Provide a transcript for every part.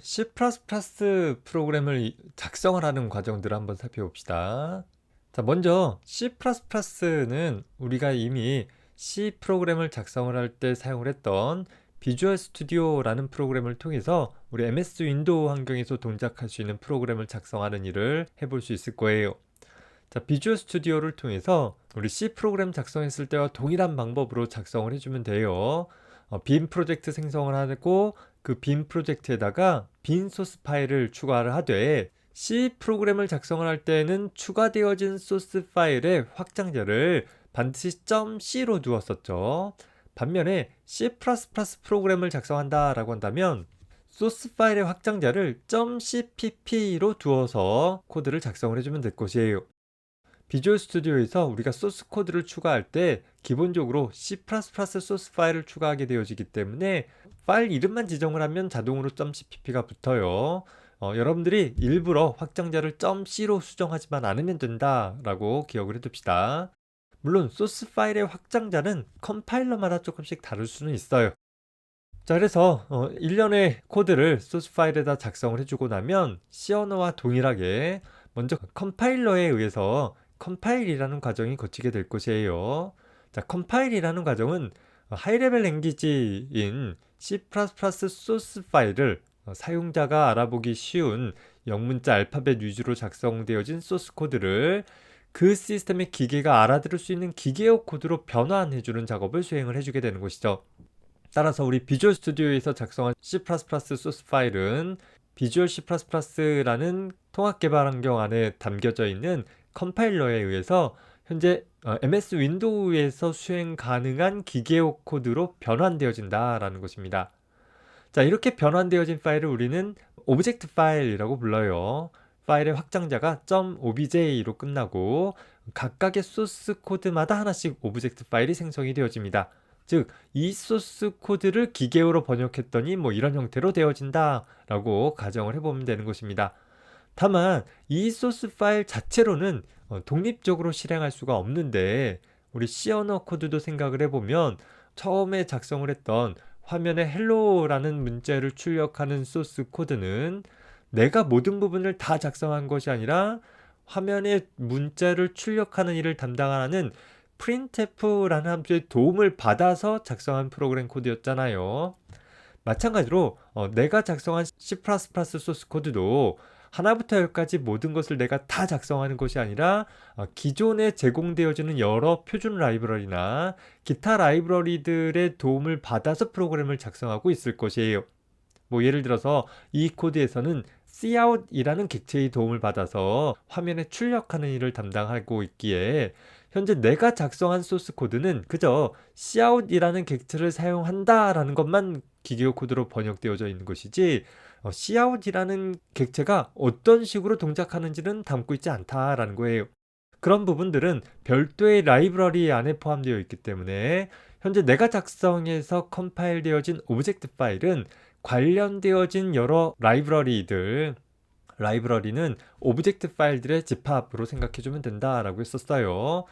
C++ 프로그램을 작성을 하는 과정들을 한번 살펴봅시다. 자, 먼저 C++는 우리가 이미 C 프로그램을 작성을 할 때 사용을 했던 비주얼 스튜디오라는 프로그램을 통해서 우리 MS 윈도우 환경에서 동작할 수 있는 프로그램을 작성하는 일을 해볼 수 있을 거예요. 자, 비주얼 스튜디오를 통해서 우리 C 프로그램 작성했을 때와 동일한 방법으로 작성을 해주면 돼요. 빈 프로젝트 생성을 하고 그 빈 프로젝트에다가 빈 소스 파일을 추가를 하되 C 프로그램을 작성을 할 때는 추가되어진 소스 파일의 확장자를 반드시 .c로 두었었죠. 반면에 C++ 프로그램을 작성한다 라고 한다면 소스 파일의 확장자를 .cpp로 두어서 코드를 작성을 해주면 될 것이에요. 비주얼 스튜디오에서 우리가 소스 코드를 추가할 때 기본적으로 C++ 소스 파일을 추가하게 되어지기 때문에 파일 이름만 지정을 하면 자동으로 .cpp가 붙어요. 여러분들이 일부러 확장자를 .c로 수정하지만 않으면 된다라고 기억을 해둡시다. 물론 소스 파일의 확장자는 컴파일러마다 조금씩 다를 수는 있어요. 자, 그래서 일련의 코드를 소스 파일에다 작성을 해주고 나면 C 언어와 동일하게 먼저 컴파일러에 의해서 컴파일이라는 과정이 거치게 될 것이에요. 자, 컴파일이라는 과정은 하이레벨 랭귀지인 C++ 소스 파일을 사용자가 알아보기 쉬운 영문자 알파벳 위주로 작성되어진 소스 코드를 그 시스템의 기계가 알아들을 수 있는 기계어 코드로 변환해주는 작업을 수행을 해주게 되는 것이죠. 따라서 우리 비주얼 스튜디오에서 작성한 C++ 소스 파일은 비주얼 C++라는 통합 개발 환경 안에 담겨져 있는 컴파일러에 의해서 현재 MS 윈도우에서 수행 가능한 기계어 코드로 변환되어진다라는 것입니다. 자, 이렇게 변환되어진 파일을 우리는 오브젝트 파일이라고 불러요. 파일의 확장자가 .obj로 끝나고 각각의 소스 코드마다 하나씩 오브젝트 파일이 생성이 되어집니다. 즉, 이 소스 코드를 기계어로 번역했더니 뭐 이런 형태로 되어진다 라고 가정을 해보면 되는 것입니다. 다만 이 소스 파일 자체로는 독립적으로 실행할 수가 없는데 우리 C 언어 코드도 생각을 해보면 처음에 작성을 했던 화면에 헬로라는 문자를 출력하는 소스 코드는 내가 모든 부분을 다 작성한 것이 아니라 화면에 문자를 출력하는 일을 담당하는 printf라는 함수의 도움을 받아서 작성한 프로그램 코드였잖아요. 마찬가지로 내가 작성한 C++ 소스 코드도 하나부터 열까지 모든 것을 내가 다 작성하는 것이 아니라 기존에 제공되어지는 여러 표준 라이브러리나 기타 라이브러리들의 도움을 받아서 프로그램을 작성하고 있을 것이에요. 뭐 예를 들어서 이 코드에서는 cout이라는 객체의 도움을 받아서 화면에 출력하는 일을 담당하고 있기에 현재 내가 작성한 소스 코드는 그저 cout이라는 객체를 사용한다라는 것만 기계어 코드로 번역되어져 있는 것이지 cout이라는 객체가 어떤 식으로 동작하는지는 담고 있지 않다라는 거예요. 그런 부분들은 별도의 라이브러리 안에 포함되어 있기 때문에 현재 내가 작성해서 컴파일 되어진 오브젝트 파일은 관련되어진 여러 라이브러리는 오브젝트 파일들의 집합으로 생각해주면 된다라고 했었어요.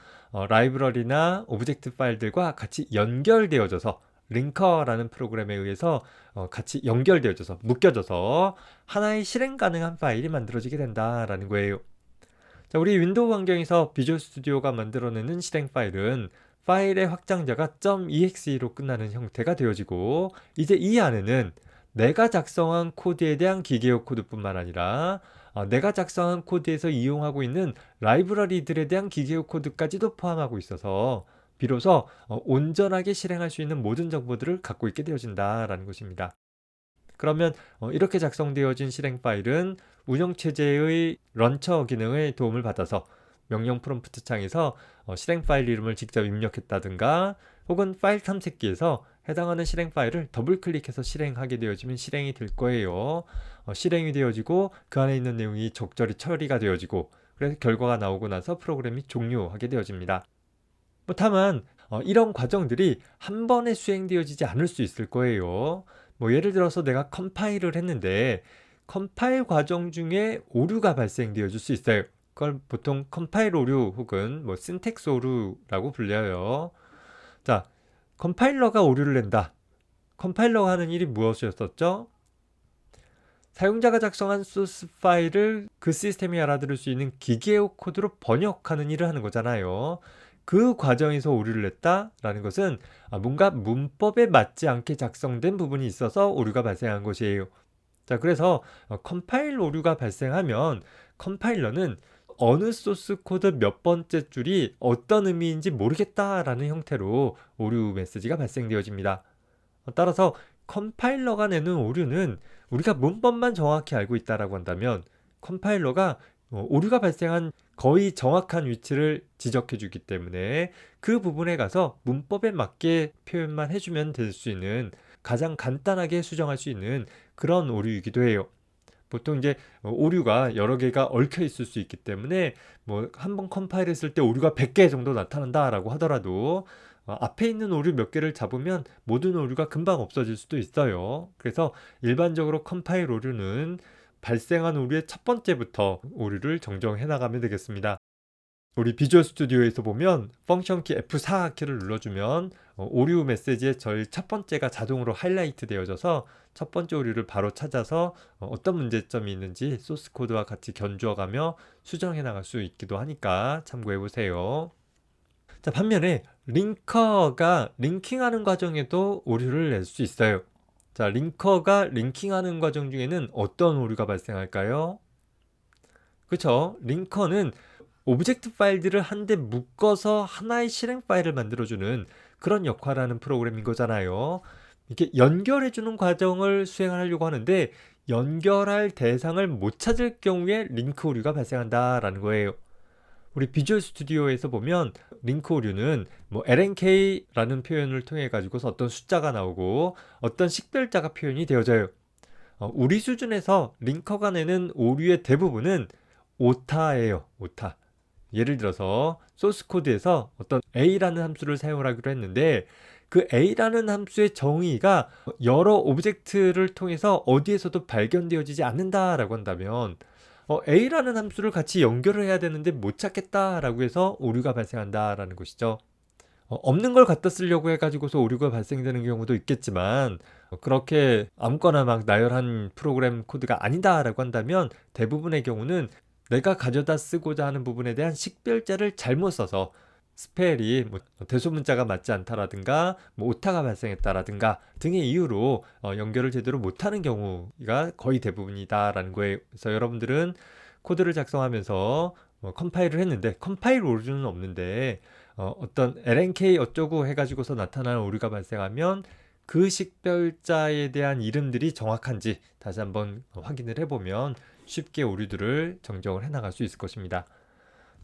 라이브러리나 오브젝트 파일들과 같이 연결되어져서 링커라는 프로그램에 의해서 같이 연결되어져서 묶여져서 하나의 실행 가능한 파일이 만들어지게 된다라는 거예요. 자, 우리 윈도우 환경에서 비주얼 스튜디오가 만들어내는 실행 파일은 파일의 확장자가 .exe로 끝나는 형태가 되어지고 이제 이 안에는 내가 작성한 코드에 대한 기계어 코드뿐만 아니라 내가 작성한 코드에서 이용하고 있는 라이브러리들에 대한 기계어 코드까지도 포함하고 있어서 비로소 온전하게 실행할 수 있는 모든 정보들을 갖고 있게 되어진다라는 것입니다. 그러면 이렇게 작성되어진 실행 파일은 운영체제의 런처 기능의 도움을 받아서 명령 프롬프트 창에서 실행 파일 이름을 직접 입력했다든가 혹은 파일 탐색기에서 해당하는 실행 파일을 더블 클릭해서 실행하게 되어지면 실행이 될 거예요. 실행이 되어지고 그 안에 있는 내용이 적절히 처리가 되어지고 그래서 결과가 나오고 나서 프로그램이 종료하게 되어집니다. 다만 이런 과정들이 한 번에 수행되어지지 않을 수 있을 거예요. 뭐 예를 들어서 내가 컴파일을 했는데 컴파일 과정 중에 오류가 발생되어질 수 있어요. 그걸 보통 컴파일 오류 혹은 뭐 신텍스 오류라고 불려요. 자, 컴파일러가 오류를 낸다. 컴파일러가 하는 일이 무엇이었었죠? 사용자가 작성한 소스 파일을 그 시스템이 알아들을 수 있는 기계어 코드로 번역하는 일을 하는 거잖아요. 그 과정에서 오류를 냈다라는 것은 뭔가 문법에 맞지 않게 작성된 부분이 있어서 오류가 발생한 것이에요. 자, 그래서 컴파일 오류가 발생하면 컴파일러는 어느 소스 코드 몇 번째 줄이 어떤 의미인지 모르겠다라는 형태로 오류 메시지가 발생되어집니다. 따라서 컴파일러가 내는 오류는 우리가 문법만 정확히 알고 있다라고 한다면 컴파일러가 오류가 발생한 거의 정확한 위치를 지적해 주기 때문에 그 부분에 가서 문법에 맞게 표현만 해주면 될 수 있는 가장 간단하게 수정할 수 있는 그런 오류이기도 해요. 보통 이제 오류가 여러 개가 얽혀 있을 수 있기 때문에 뭐 한번 컴파일 했을 때 오류가 100개 정도 나타난다라고 하더라도 앞에 있는 오류 몇 개를 잡으면 모든 오류가 금방 없어질 수도 있어요. 그래서 일반적으로 컴파일 오류는 발생한 오류의 첫 번째부터 오류를 정정해 나가면 되겠습니다. 우리 비주얼 스튜디오에서 보면 펑션 키 F4 키를 눌러주면 오류 메시지의 제일 첫 번째가 자동으로 하이라이트 되어져서 첫 번째 오류를 바로 찾아서 어떤 문제점이 있는지 소스 코드와 같이 견주어가며 수정해 나갈 수 있기도 하니까 참고해 보세요. 자, 반면에 링커가 링킹하는 과정에도 오류를 낼 수 있어요. 자, 링커가 링킹하는 과정 중에는 어떤 오류가 발생할까요? 그쵸? 링커는 오브젝트 파일들을 한데 묶어서 하나의 실행 파일을 만들어주는 그런 역할을 하는 프로그램인 거잖아요. 이렇게 연결해주는 과정을 수행하려고 하는데 연결할 대상을 못 찾을 경우에 링크 오류가 발생한다라는 거예요. 우리 비주얼 스튜디오에서 보면 링크 오류는 뭐 LNK라는 표현을 통해 가지고서 어떤 숫자가 나오고 어떤 식별자가 표현이 되어져요. 우리 수준에서 링커가 내는 오류의 대부분은 오타예요. 오타. 예를 들어서 소스 코드에서 어떤 a라는 함수를 사용하기로 했는데 그 a라는 함수의 정의가 여러 오브젝트를 통해서 어디에서도 발견되어지지 않는다라고 한다면 a라는 함수를 같이 연결을 해야 되는데 못 찾겠다라고 해서 오류가 발생한다라는 것이죠. 없는 걸 갖다 쓰려고 해가지고서 오류가 발생되는 경우도 있겠지만 그렇게 아무거나 막 나열한 프로그램 코드가 아니다라고 한다면 대부분의 경우는 내가 가져다 쓰고자 하는 부분에 대한 식별자를 잘못 써서 스펠이 뭐 대소문자가 맞지 않다라든가 뭐 오타가 발생했다라든가 등의 이유로 연결을 제대로 못하는 경우가 거의 대부분이다라는 거예요. 그래서 여러분들은 코드를 작성하면서 컴파일을 했는데 컴파일 오류는 없는데 어떤 LNK 어쩌고 해가지고서 나타나는 오류가 발생하면 그 식별자에 대한 이름들이 정확한지 다시 한번 확인을 해보면 쉽게 오류들을 정정을 해나갈 수 있을 것입니다.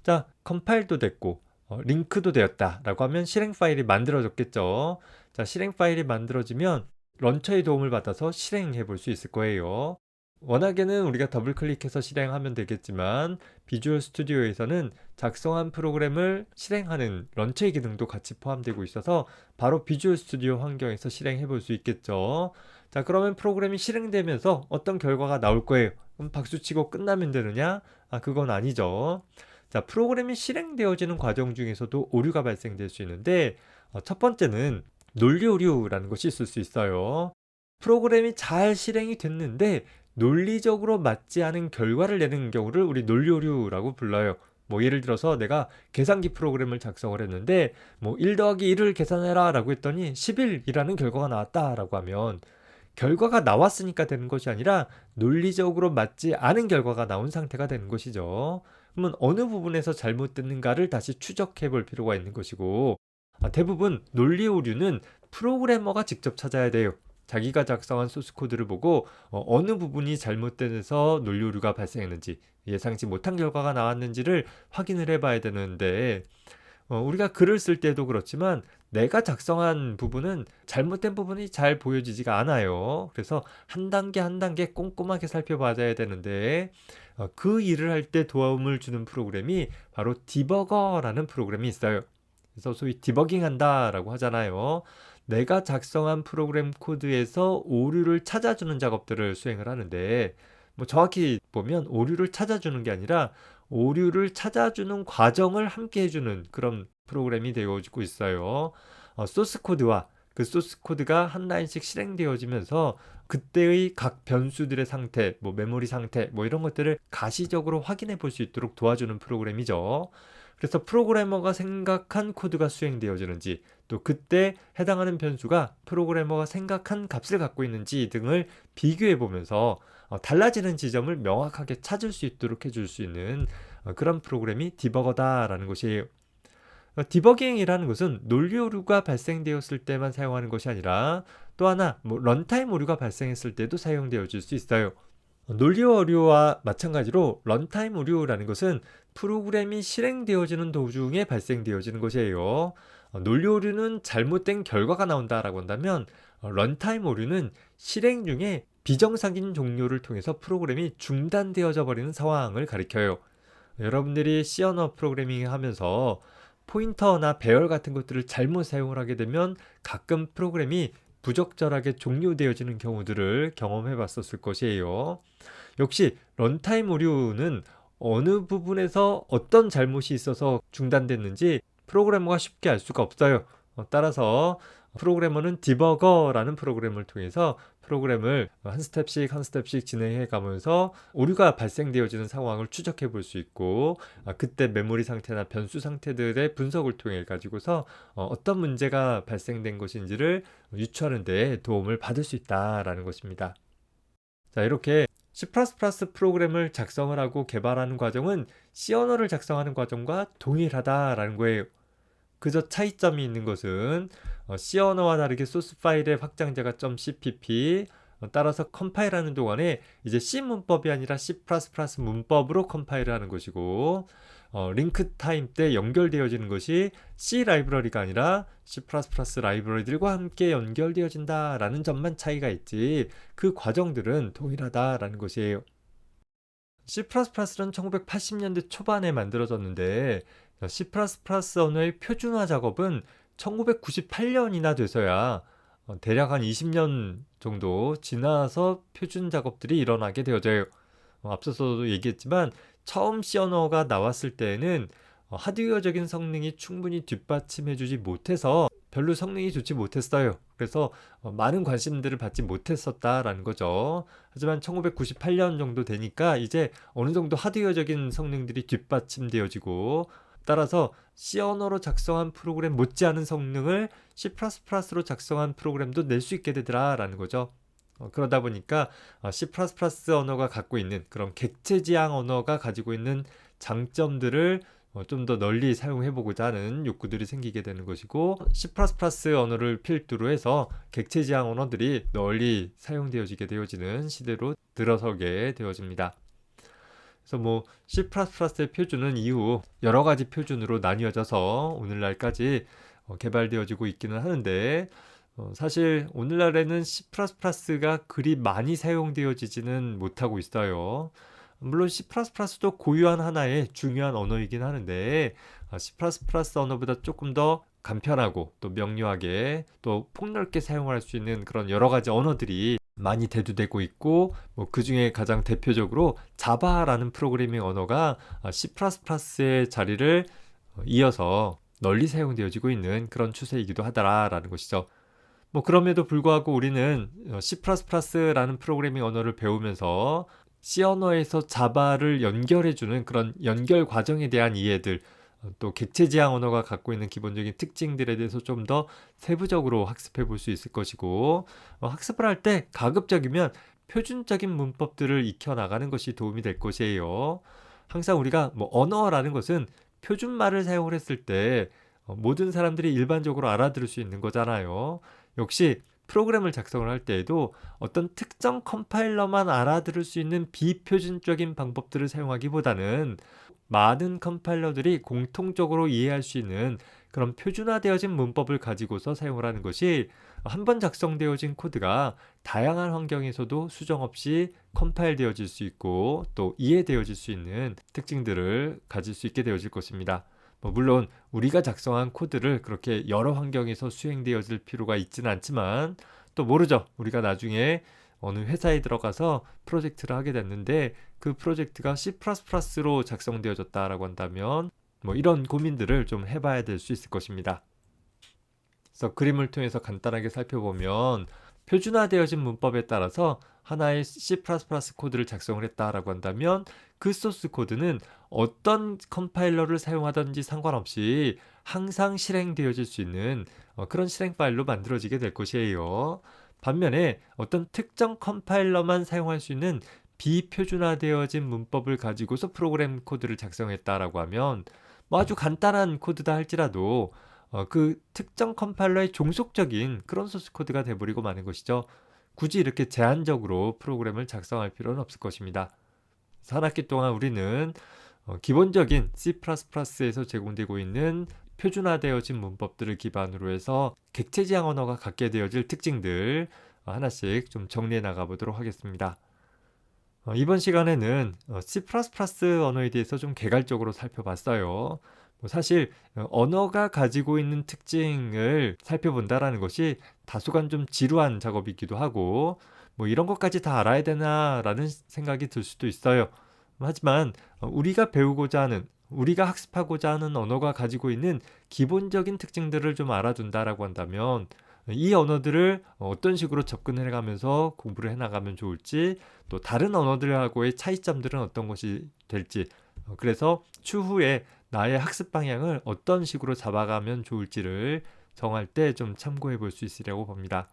자, 컴파일도 됐고 링크도 되었다라고 하면 실행 파일이 만들어졌겠죠. 자, 실행 파일이 만들어지면 런처의 도움을 받아서 실행해 볼 수 있을 거예요. 워낙에는 우리가 더블 클릭해서 실행하면 되겠지만 비주얼 스튜디오에서는 작성한 프로그램을 실행하는 런처의 기능도 같이 포함되고 있어서 바로 비주얼 스튜디오 환경에서 실행해 볼 수 있겠죠. 자, 그러면 프로그램이 실행되면서 어떤 결과가 나올 거예요. 그럼 박수치고 끝나면 되느냐? 그건 아니죠. 자, 프로그램이 실행되어지는 과정 중에서도 오류가 발생될 수 있는데 첫 번째는 논리 오류라는 것이 있을 수 있어요. 프로그램이 잘 실행이 됐는데 논리적으로 맞지 않은 결과를 내는 경우를 우리 논리 오류라고 불러요. 뭐 예를 들어서 내가 계산기 프로그램을 작성을 했는데 뭐 1 더하기 1을 계산해라 라고 했더니 11이라는 결과가 나왔다라고 하면 결과가 나왔으니까 되는 것이 아니라 논리적으로 맞지 않은 결과가 나온 상태가 되는 것이죠. 그러면 어느 부분에서 잘못됐는가를 다시 추적해 볼 필요가 있는 것이고 대부분 논리 오류는 프로그래머가 직접 찾아야 돼요. 자기가 작성한 소스 코드를 보고 어느 부분이 잘못돼서 논리 오류가 발생했는지 예상치 못한 결과가 나왔는지를 확인을 해봐야 되는데 우리가 글을 쓸 때도 그렇지만 내가 작성한 부분은 잘못된 부분이 잘 보여지지가 않아요. 그래서 한 단계 한 단계 꼼꼼하게 살펴봐야 되는데 그 일을 할 때 도움을 주는 프로그램이 바로 디버거라는 프로그램이 있어요. 그래서 소위 디버깅 한다라고 하잖아요. 내가 작성한 프로그램 코드에서 오류를 찾아주는 작업들을 수행을 하는데 뭐 정확히 보면 오류를 찾아주는 게 아니라 오류를 찾아주는 과정을 함께 해주는 그런 프로그램이 되어지고 있어요. 소스 코드와 그 소스 코드가 한 라인씩 실행되어지면서 그때의 각 변수들의 상태, 뭐 메모리 상태, 뭐 이런 것들을 가시적으로 확인해 볼 수 있도록 도와주는 프로그램이죠. 그래서 프로그래머가 생각한 코드가 수행되어지는지, 또 그때 해당하는 변수가 프로그래머가 생각한 값을 갖고 있는지 등을 비교해 보면서 달라지는 지점을 명확하게 찾을 수 있도록 해줄 수 있는 그런 프로그램이 디버거다라는 것이에요. 디버깅이라는 것은 논리 오류가 발생되었을 때만 사용하는 것이 아니라 또 하나 런타임 오류가 발생했을 때도 사용되어질 수 있어요. 논리 오류와 마찬가지로 런타임 오류라는 것은 프로그램이 실행되어지는 도중에 발생되어지는 것이에요. 논리 오류는 잘못된 결과가 나온다라고 한다면 런타임 오류는 실행 중에 비정상인 종료를 통해서 프로그램이 중단되어져 버리는 상황을 가리켜요. 여러분들이 C 언어 프로그래밍 하면서 포인터나 배열 같은 것들을 잘못 사용을 하게 되면 가끔 프로그램이 부적절하게 종료되어지는 경우들을 경험해 봤었을 것이에요. 역시 런타임 오류는 어느 부분에서 어떤 잘못이 있어서 중단됐는지 프로그래머가 쉽게 알 수가 없어요. 따라서 프로그래머는 디버거라는 프로그램을 통해서 프로그램을 한 스텝씩 한 스텝씩 진행해 가면서 오류가 발생되어지는 상황을 추적해 볼 수 있고, 그때 메모리 상태나 변수 상태들의 분석을 통해 가지고서 어떤 문제가 발생된 것인지를 유추하는 데 도움을 받을 수 있다라는 것입니다. 자, 이렇게 C++ 프로그램을 작성을 하고 개발하는 과정은 C 언어를 작성하는 과정과 동일하다라는 거예요. 그저 차이점이 있는 것은 C 언어와 다르게 소스 파일의 확장자가 .cpp, 따라서 컴파일하는 동안에 이제 C 문법이 아니라 C++ 문법으로 컴파일을 하는 것이고, 링크 타임 때 연결되어지는 것이 C 라이브러리가 아니라 C++ 라이브러리들과 함께 연결되어진다라는 점만 차이가 있지 그 과정들은 동일하다라는 것이에요. C++는 1980년대 초반에 만들어졌는데 C++ 언어의 표준화 작업은 1998년이나 돼서야 대략 한 20년 정도 지나서 표준 작업들이 일어나게 되어져요. 앞서서도 얘기했지만 처음 C 언어가 나왔을 때에는 하드웨어적인 성능이 충분히 뒷받침해주지 못해서 별로 성능이 좋지 못했어요. 그래서 많은 관심들을 받지 못했었다라는 거죠. 하지만 1998년 정도 되니까 이제 어느 정도 하드웨어적인 성능들이 뒷받침되어지고, 따라서 C 언어로 작성한 프로그램 못지않은 성능을 C++로 작성한 프로그램도 낼 수 있게 되더라라는 거죠. 그러다 보니까 C++ 언어가 갖고 있는 그런 객체 지향 언어가 가지고 있는 장점들을 좀 더 널리 사용해보고자 하는 욕구들이 생기게 되는 것이고, C++ 언어를 필두로 해서 객체 지향 언어들이 널리 사용되어지게 되어지는 시대로 들어서게 되어집니다. 그래서 C++의 표준은 이후 여러 가지 표준으로 나뉘어져서 오늘날까지 개발되어지고 있기는 하는데, 사실 오늘날에는 C++가 그리 많이 사용되어지지는 못하고 있어요. 물론 C++도 고유한 하나의 중요한 언어이긴 하는데 C++ 언어보다 조금 더 간편하고 또 명료하게 또 폭넓게 사용할 수 있는 그런 여러 가지 언어들이 많이 대두되고 있고, 그 중에 가장 대표적으로 자바라는 프로그래밍 언어가 C++의 자리를 이어서 널리 사용되어지고 있는 그런 추세이기도 하다라는 것이죠. 그럼에도 불구하고 우리는 C++라는 프로그래밍 언어를 배우면서 C 언어에서 자바를 연결해주는 그런 연결 과정에 대한 이해들, 또 객체 지향 언어가 갖고 있는 기본적인 특징들에 대해서 좀 더 세부적으로 학습해 볼 수 있을 것이고, 학습을 할 때 가급적이면 표준적인 문법들을 익혀 나가는 것이 도움이 될 것이에요. 항상 우리가 언어라는 것은 표준말을 사용을 했을 때 모든 사람들이 일반적으로 알아들을 수 있는 거잖아요. 역시 프로그램을 작성을 할 때에도 어떤 특정 컴파일러만 알아들을 수 있는 비표준적인 방법들을 사용하기보다는 많은 컴파일러들이 공통적으로 이해할 수 있는 그런 표준화되어진 문법을 가지고서 사용을 하는 것이 한 번 작성되어진 코드가 다양한 환경에서도 수정 없이 컴파일 되어질 수 있고 또 이해되어질 수 있는 특징들을 가질 수 있게 되어질 것입니다. 물론 우리가 작성한 코드를 그렇게 여러 환경에서 수행되어질 필요가 있지는 않지만, 또 모르죠. 우리가 나중에 어느 회사에 들어가서 프로젝트를 하게 됐는데 그 프로젝트가 C++로 작성되어졌다라고 한다면 이런 고민들을 좀 해봐야 될 수 있을 것입니다. 그래서 그림을 통해서 간단하게 살펴보면 표준화되어진 문법에 따라서 하나의 C++ 코드를 작성을 했다라고 한다면 그 소스 코드는 어떤 컴파일러를 사용하든지 상관없이 항상 실행되어질 수 있는 그런 실행 파일로 만들어지게 될 것이에요. 반면에 어떤 특정 컴파일러만 사용할 수 있는 비표준화되어진 문법을 가지고서 프로그램 코드를 작성했다라고 하면 뭐 아주 간단한 코드다 할지라도 그 특정 컴파일러의 종속적인 그런 소스 코드가 돼버리고 마는 것이죠. 굳이 이렇게 제한적으로 프로그램을 작성할 필요는 없을 것입니다. 그래서 한 학기 동안 우리는 기본적인 C++에서 제공되고 있는 표준화되어진 문법들을 기반으로 해서 객체 지향 언어가 갖게 되어질 특징들 하나씩 좀 정리해 나가 보도록 하겠습니다. 이번 시간에는 C++ 언어에 대해서 좀 개괄적으로 살펴봤어요. 뭐 사실 언어가 가지고 있는 특징을 살펴본다라는 것이 다소간 좀 지루한 작업이기도 하고 뭐 이런 것까지 다 알아야 되나라는 생각이 들 수도 있어요. 하지만 우리가 배우고자 하는 우리가 학습하고자 하는 언어가 가지고 있는 기본적인 특징들을 좀 알아둔다라고 한다면 이 언어들을 어떤 식으로 접근을 해가면서 공부를 해나가면 좋을지 또 다른 언어들하고의 차이점들은 어떤 것이 될지 그래서 추후에 나의 학습 방향을 어떤 식으로 잡아가면 좋을지를 정할 때 좀 참고해 볼 수 있으려고 봅니다.